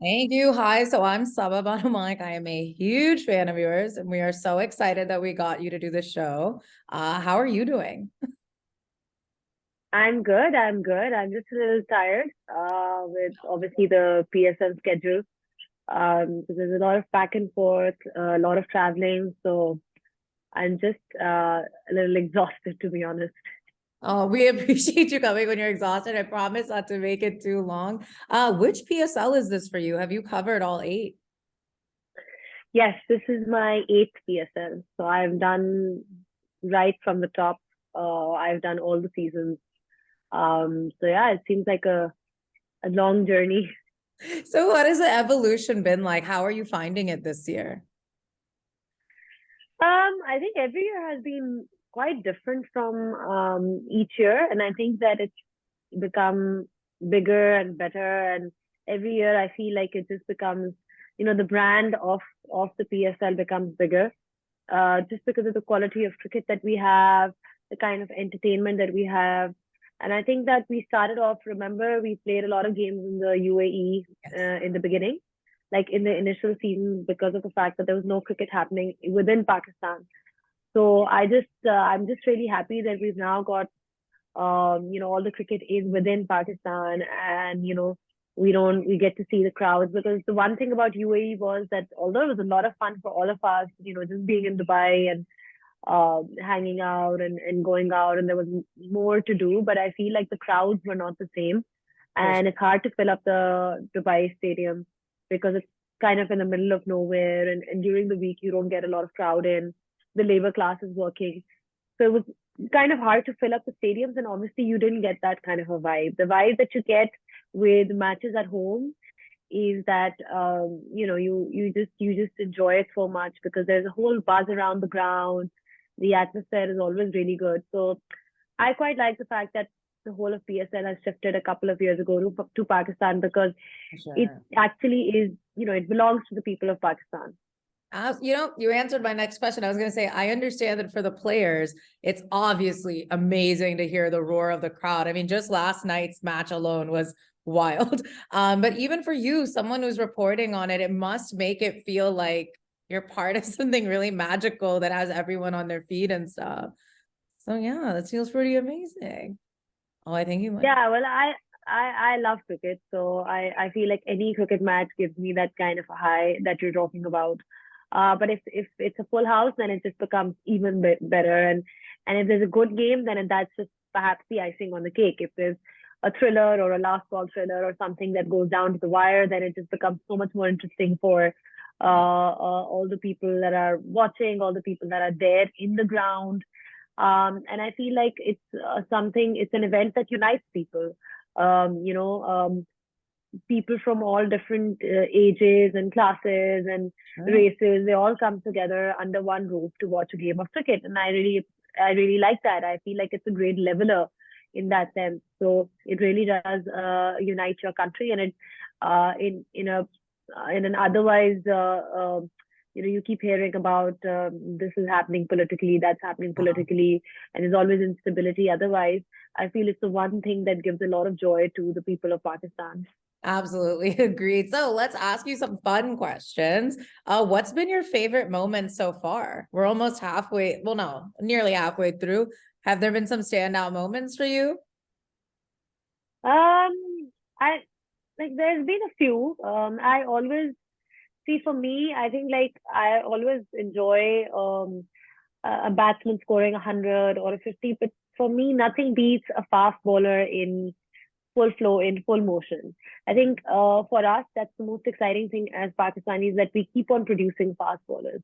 Thank you. Hi. So I'm Sabah, Bano, Malik. I am a huge fan of yours, and we are so excited that we got you to do the show. How are you doing? I'm good. I'm good. I'm just a little tired with obviously the PSL schedule. So there's a lot of back and forth, a lot of traveling. So I'm just a little exhausted, to be honest. Oh, we appreciate you coming when you're exhausted. I promise not to make it too long. Which PSL is this for you? Have you covered all eight? Yes, this is my eighth PSL. So I've done right from the top. I've done all the seasons. So yeah, it seems like a long journey. So what has the evolution been like? How are you finding it this year? I think every year has been quite different from each year, and I think that it's become bigger and better. And every year, I feel like it just becomes, the brand of the PSL becomes bigger, just because of the quality of cricket that we have, the kind of entertainment that we have. And I think that we started off. Remember, we played a lot of games in the UAE Yes. in the beginning, like in the initial season, because of the fact that there was no cricket happening within Pakistan. So I'm just really happy that we've now got, all the cricket is within Pakistan, and we get to see the crowds, because the one thing about UAE was that although it was a lot of fun for all of us, just being in Dubai and hanging out and going out, and there was more to do, but I feel like the crowds were not the same, For and it's hard to fill up the Dubai stadium because it's kind of in the middle of nowhere, and during the week you don't get a lot of crowd in. The labor class is working, so it was kind of hard to fill up the stadiums, and obviously you didn't get that kind of a vibe. The vibe that you get with matches at home is that you just enjoy it so much because there's a whole buzz around the ground. The atmosphere is always really good. So I quite like the fact that the whole of PSL has shifted a couple of years ago to Pakistan, because it sure. actually is, it belongs to the people of Pakistan. You answered my next question. I was going to say, I understand that for the players, it's obviously amazing to hear the roar of the crowd. I mean, just last night's match alone was wild. But even for you, someone who's reporting on it, it must make it feel like you're part of something really magical that has everyone on their feet and stuff. So yeah, that feels pretty amazing. Oh, I think you might. Yeah, well, I love cricket, so I feel like any cricket match gives me that kind of a high that you're talking about. But if it's a full house, then it just becomes even better. And if there's a good game, then that's just perhaps the icing on the cake. If there's a thriller or a last ball thriller or something that goes down to the wire, then it just becomes so much more interesting for all the people that are watching, all the people that are there in the ground. And I feel like it's an event that unites people. Um, you know, um, People from all different ages and classes and Sure. races, they all come together under one roof to watch a game of cricket. And I really like that. I feel like it's a great leveler in that sense. So it really does unite your country, and it in an otherwise you keep hearing about this is happening politically, that's happening politically, and there's always instability. Otherwise, I feel it's the one thing that gives a lot of joy to the people of Pakistan. Absolutely agreed. So let's ask you some fun questions. What's been your favorite moment so far? We're almost halfway, well, no, nearly halfway through. Have there been some standout moments for you? Um, I like there's been a few. I always see, for me, I think like I always enjoy a batsman scoring 100 or a 50, but for me, nothing beats a fast bowler in full flow, in full motion. I think for us, that's the most exciting thing as Pakistanis, that we keep on producing fast bowlers.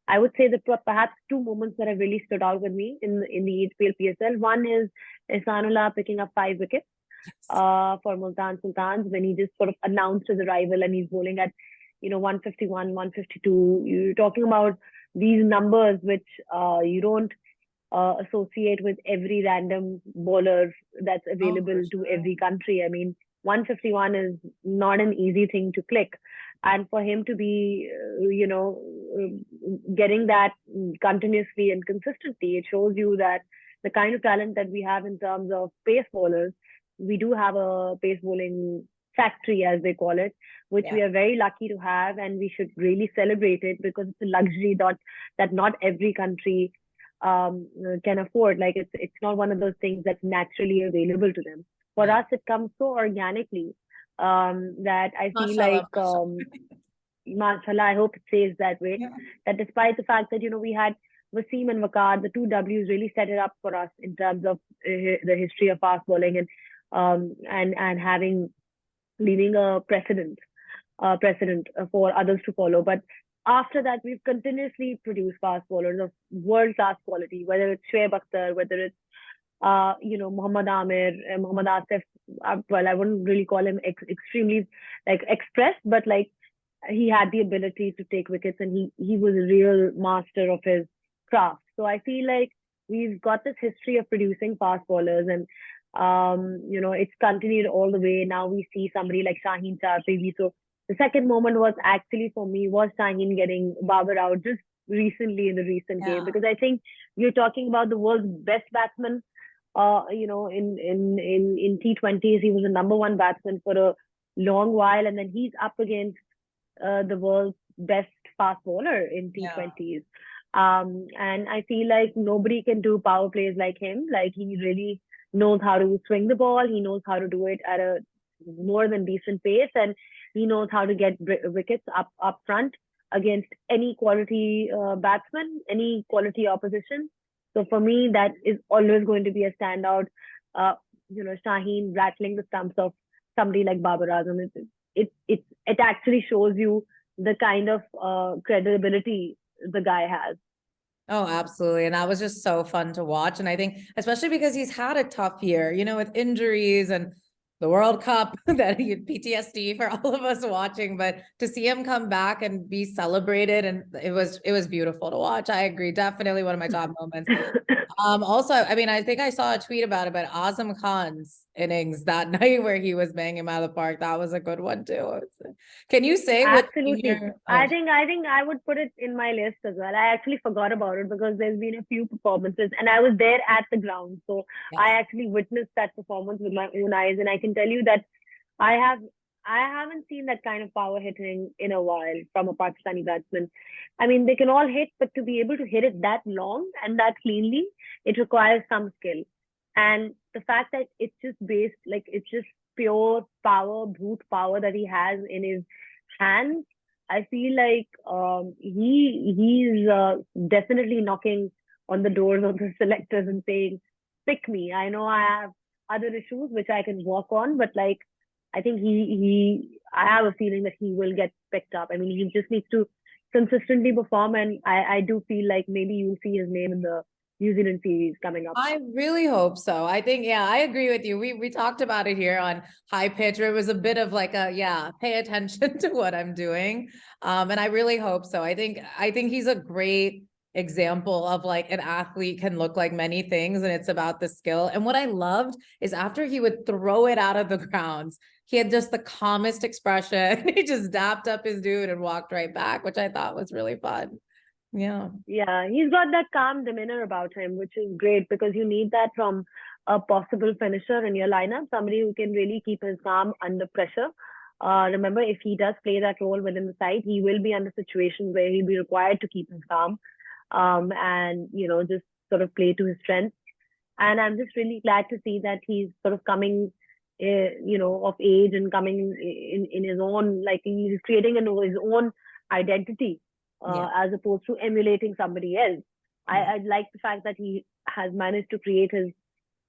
I would say that perhaps two moments that have really stood out with me in the HPL PSL. One is Ihsanullah picking up 5 wickets Yes. for Multan Sultans, when he just sort of announced his arrival and he's bowling at 151, 152. You're talking about these numbers which you don't associate with every random bowler that's Oh, for available to sure. every country. I mean, 151 is not an easy thing to click. And for him to be, getting that continuously and consistently, it shows you that the kind of talent that we have in terms of pace bowlers, we do have a pace bowling factory, as they call it, which Yeah. we are very lucky to have, and we should really celebrate it because it's a luxury that not every country can afford. Like it's not one of those things that's naturally available to them. For Yeah. us, it comes so organically that I feel Mashallah. like, mashallah, I hope it stays that way. Yeah. That despite the fact that, we had Wasim and Waqar, the two W's really set it up for us in terms of the history of fast bowling, and having leaving a precedent for others to follow. But after that, we've continuously produced fast bowlers of world class quality, whether it's Shoaib Akhtar, whether it's Muhammad Amir, Muhammad Asif. Well, I wouldn't really call him extremely like expressed, but like he had the ability to take wickets, and he was a real master of his craft. So I feel like we've got this history of producing fast bowlers, and it's continued all the way. Now we see somebody like Shaheen Shah Prithvi. So the second moment was actually for me was Shaheen getting Babar out just recently in the recent game, because I think you're talking about the world's best batsman. In T20s, he was the number one batsman for a long while, and then he's up against the world's best fast bowler in T20s. And I feel like nobody can do power plays like him. Like he really knows how to swing the ball. He knows how to do it at a more than decent pace, and he knows how to get wickets up front against any quality batsman, any quality opposition. So for me, that is always going to be a standout. Shaheen rattling the stumps of somebody like Babar Azam. It actually shows you the kind of credibility the guy has. Oh, absolutely. And that was just so fun to watch. And I think, especially because he's had a tough year, with injuries and the World Cup, that he had PTSD for all of us watching, but to see him come back and be celebrated, and it was beautiful to watch. I agree. Definitely one of my top moments. Also, I mean, I think I saw a tweet about Azam Khan's innings that night where he was banging him out of the park. That was a good one too. Can you say Absolutely. I think I would put it in my list as well. I actually forgot about it because there's been a few performances, and I was there at the ground. So yes. I actually witnessed that performance with my own eyes, and I can tell you that I haven't seen that kind of power hitting in a while from a Pakistani batsman. I mean, they can all hit, but to be able to hit it that long and that cleanly, it requires some skill. And the fact that it's just pure power, brute power that he has in his hands, I feel like he's definitely knocking on the doors of the selectors and saying, "Pick me. I know I have other issues which I can work on, but like I think I have a feeling that he will get picked up. I mean, he just needs to consistently perform, and I do feel like maybe you'll see his name in the New Zealand series coming up. I really hope so. I think, I agree with you. We talked about it here on High Pitch, where it was a bit of like pay attention to what I'm doing. And I really hope so. I think he's a great example of like an athlete can look like many things, and it's about the skill. And what I loved is after he would throw it out of the grounds, he had just the calmest expression. He just dapped up his dude and walked right back, which I thought was really fun. Yeah, he's got that calm demeanor about him, which is great because you need that from a possible finisher in your lineup, somebody who can really keep his calm under pressure. Remember, if he does play that role within the side, he will be under situations where he'll be required to keep his calm, and just sort of play to his strengths. And I'm just really glad to see that he's sort of coming of age and coming in his own, like he's creating his own identity, as opposed to emulating somebody else. I like the fact that he has managed to create his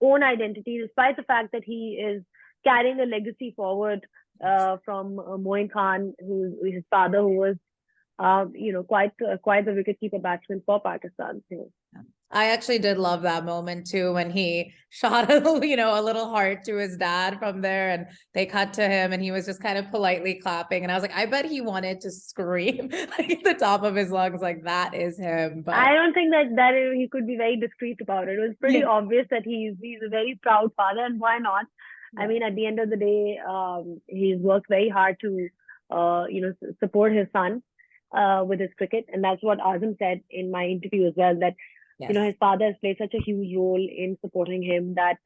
own identity, despite the fact that he is carrying a legacy forward from Moin Khan, who his father, who was quite the wicketkeeper batsman for Pakistan. I actually did love that moment too, when he shot a little heart to his dad from there, and they cut to him and he was just kind of politely clapping. And I was like, I bet he wanted to scream like at the top of his lungs, like that is him. But I don't think that he could be very discreet about it. It was pretty obvious that he's a very proud father, and why not? I mean, at the end of the day, he's worked very hard to support his son with his cricket, and that's what Azam said in my interview as well, that his father has played such a huge role in supporting him that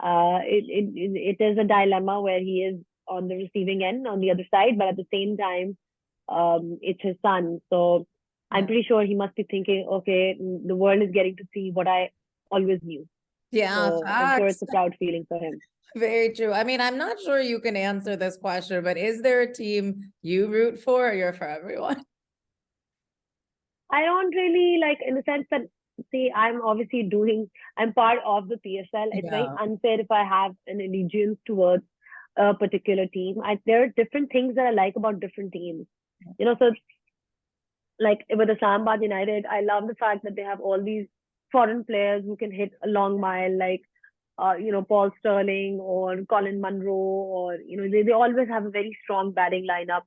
it is a dilemma where he is on the receiving end on the other side, but at the same time, it's his son. So I'm pretty sure he must be thinking, okay, the world is getting to see what I always knew. Yeah, So I'm sure facts. it's a proud feeling for him. Very true. I mean, I'm not sure you can answer this question, but is there a team you root for, or you're for everyone? I don't really like, in the sense that, see, I'm part of the PSL. It's very Yeah. unfair if I have an allegiance towards a particular team. There are different things that I like about different teams. So like with Islamabad United, I love the fact that they have all these foreign players who can hit a long mile, like Paul Sterling or Colin Munro, or they always have a very strong batting lineup,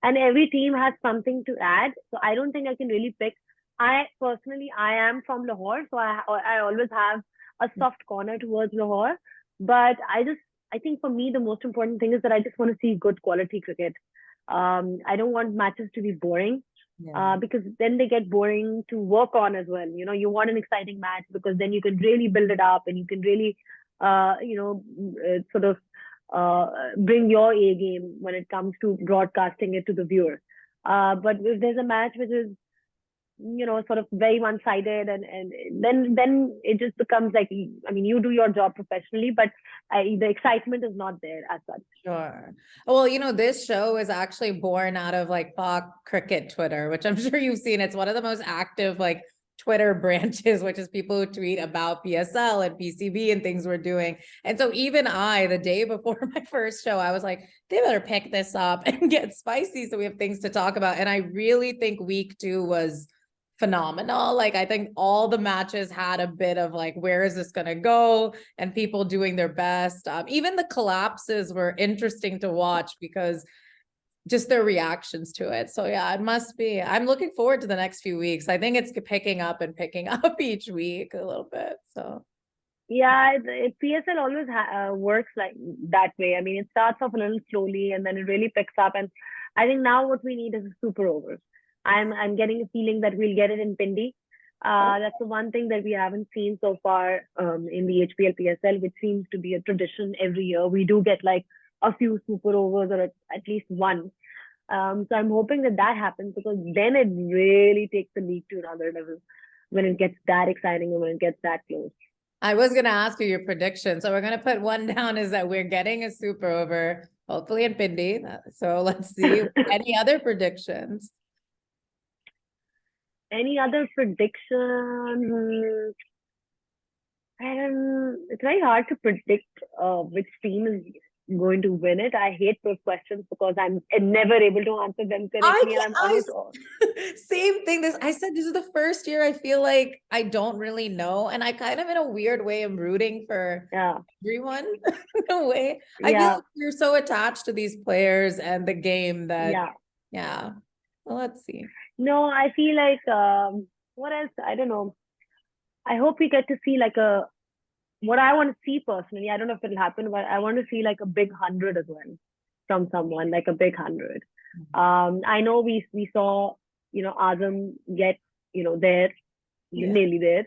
and every team has something to add. So I don't think I can really pick. I personally, I am from Lahore, so I always have a soft corner towards Lahore. But I think for me the most important thing is that I just want to see good quality cricket. I don't want matches to be boring. Yeah. Because then they get boring to work on as well. You want an exciting match because then you can really build it up and you can really, sort of bring your A game when it comes to broadcasting it to the viewer. But if there's a match which is, sort of very one-sided, and then it just becomes like, I mean, you do your job professionally, but the excitement is not there as such. Sure. Well, this show is actually born out of like Fox Cricket Twitter, which I'm sure you've seen. It's one of the most active like Twitter branches, which is people who tweet about PSL and PCB and things we're doing. And so even the day before my first show, I was like, they better pick this up and get spicy so we have things to talk about. And I really think week 2 was phenomenal. Like, I think all the matches had a bit of like, where is this going to go? And people doing their best. Even the collapses were interesting to watch because just their reactions to it. So yeah, it must be. I'm looking forward to the next few weeks. I think it's picking up each week a little bit. So yeah, PSL always works like that way. I mean, it starts off a little slowly and then it really picks up. And I think now what we need is a super over. I'm getting a feeling that we'll get it in Pindi. That's the one thing that we haven't seen so far in the HPL PSL, which seems to be a tradition every year. We do get like a few super overs or at least one. So I'm hoping that happens, because then it really takes the league to another level when it gets that exciting and when it gets that close. I was going to ask you your prediction. So we're going to put one down is that we're getting a super over, hopefully in Pindi. So let's see. Any other predictions? Any other prediction? It's very hard to predict which team is going to win it. I hate those questions because I'm never able to answer them correctly. And I'm always same thing. I said this is the first year I feel like I don't really know, and I kind of in a weird way am rooting for everyone in a way. I feel like you're so attached to these players and the game that yeah. Well, let's see. No, I feel like what else? I don't know. I hope we get to see like what I want to see personally. I don't know if it'll happen, but I want to see like a big 100 as well from someone, like a big 100. I know we saw, Azam get, there, nearly there,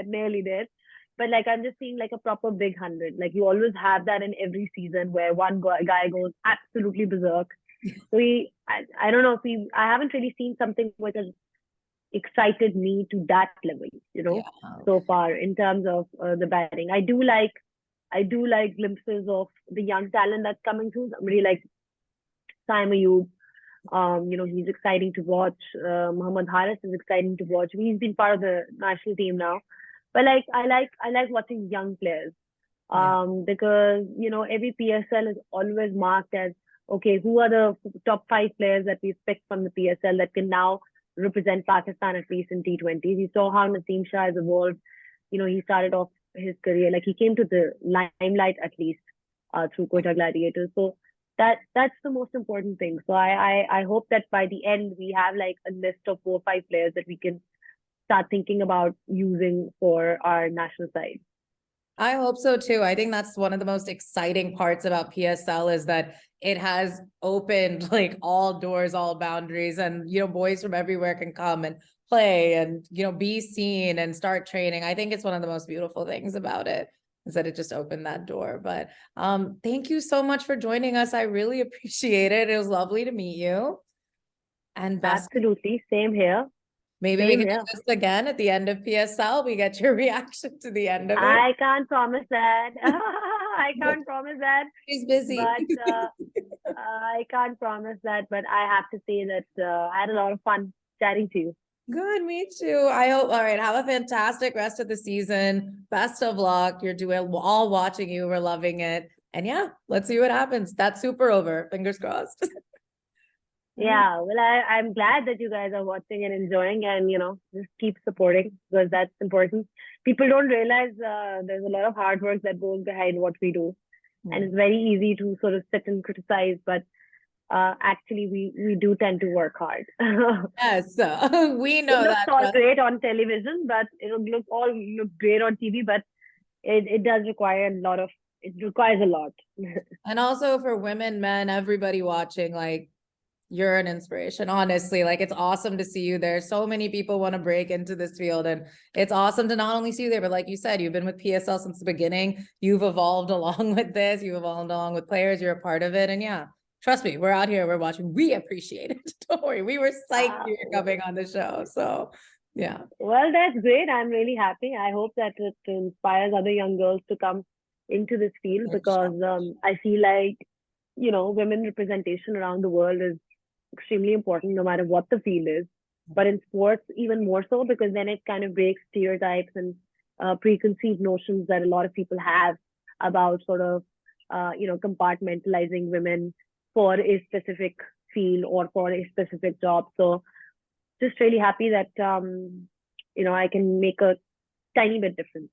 nearly there. But like, I'm just seeing like a proper big 100. Like, you always have that in every season where one guy goes absolutely berserk. So I don't know I haven't really seen something which has excited me to that level, so far in terms of the batting. I do like glimpses of the young talent that's coming through. Somebody like Saim Ayub, he's exciting to watch. Muhammad Haris is exciting to watch. He's been part of the national team now. But like, I like watching young players. Because, every PSL is always marked as, okay, who are the top 5 players that we've picked from the PSL that can now represent Pakistan at least in T20s. We saw how Naseem Shah has evolved. He started off his career, like he came to the limelight at least through Quetta Gladiators. So that's the most important thing. So I hope that by the end we have like a list of 4 or 5 players that we can start thinking about using for our national side. I hope so too. I think that's one of the most exciting parts about PSL is that it has opened like all doors, all boundaries, and boys from everywhere can come and play and be seen and start training. I think it's one of the most beautiful things about it. instead it just opened that door. But thank you so much for joining us. I really appreciate it. It was lovely to meet you. And best, Absolutely. Same here. maybe we Same can do here. this again at the end of PSL. We get your reaction to the end of it. I can't promise that. I can't promise that. She's busy. But I can't promise that. But I have to say that I had a lot of fun chatting to you. Good, me too. I hope. All right, have a fantastic rest of the season. Best of luck. You're doing all watching you. We're loving it. And yeah, let's see what happens. That's super over. Fingers crossed. Yeah, well, I'm glad that you guys are watching and enjoying, and just keep supporting because that's important. People don't realize there's a lot of hard work that goes behind what we do, and it's very easy to sort of sit and criticize, but actually we do tend to work hard. Yes, we It know looks that. all great on television, but it'll look great on TV, but it does require it requires a lot. And also for women, men, everybody watching, like, you're an inspiration, honestly. Like, it's awesome to see you there. So many people want to break into this field, and it's awesome to not only see you there, but like you said, you've been with PSL since the beginning. You've evolved along with this. You've evolved along with players. You're a part of it. And yeah, trust me, we're out here, we're watching. We appreciate it. Don't worry. We were psyched you were coming on the show. So yeah. Well, that's great. I'm really happy. I hope that it inspires other young girls to come into this field because I feel like, women representation around the world is extremely important no matter what the field is. But in sports, even more so because then it kind of breaks stereotypes and preconceived notions that a lot of people have about sort of, compartmentalizing women for a specific field or for a specific job. So just really happy that I can make a tiny bit difference.